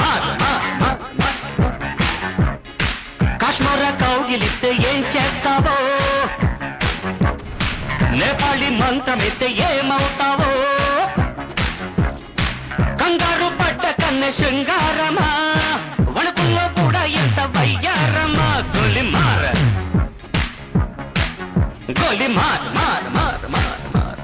మార్ కాశ్మీర కౌగిలిస్తే ఏం చేస్తావో, నేపాళి మంత్రమిస్తే ఏమవుతావో, కంగారు పడ్డ కన్నె శృంగారమా, వణుకుల్లో కూడా ఎంత వయ్యారమ్మా. గోలి మార్ గోలి మార్ మార్ మార్ మార్ మార్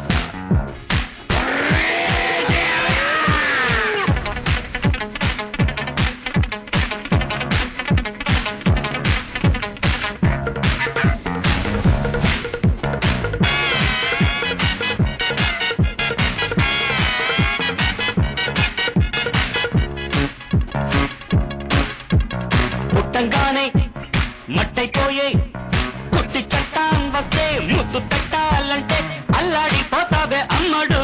పుట్టంగానే మట్టైపోయే కుట్టి చట్టాం వస్తే ముద్దు పెట్టాలంటే అల్లాడిపోతావే అమ్మడు.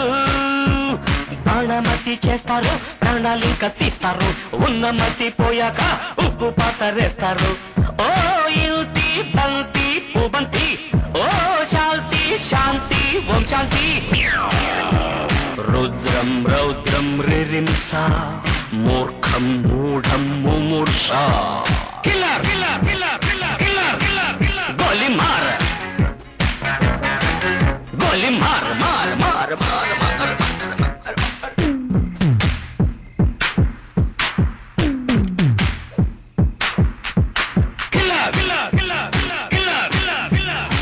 బాణమతి చేస్తారు, ప్రాణాలింక తీస్తారు, ఉన్న మతి పోయాక ఉప్పు పాతరేస్తారు. ఓ యుతి బంతి పుబంతి, ఓ శాంతి శాంతి ఓం శాంతి. రుద్రం రౌద్రం రిరింస, మూర్ఖం మూఢం ముమూర్ష. Killer killer killer killer killer killer killer. గోలి మార్ గోలి మార్ మార్ మార్ మార్ మార్. Killer killer killer killer killer killer killer.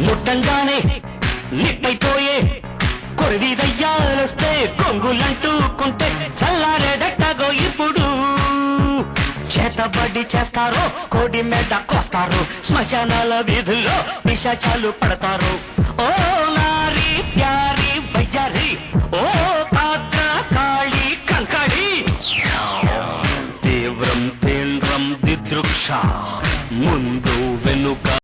ముట్టంగానే నిప్పైపోయే కొరివి దయ్యాలొస్తే కొంగులంటూకుంటే చల్లారేదట్టగో ఇప్పుడు. చేతబడి చేస్తారో, కోడి మీద కోస్తారు, శ్మశానాల వీధుల్లో పిశాచాలు పడతారు. ఓ నారీ ప్యారీ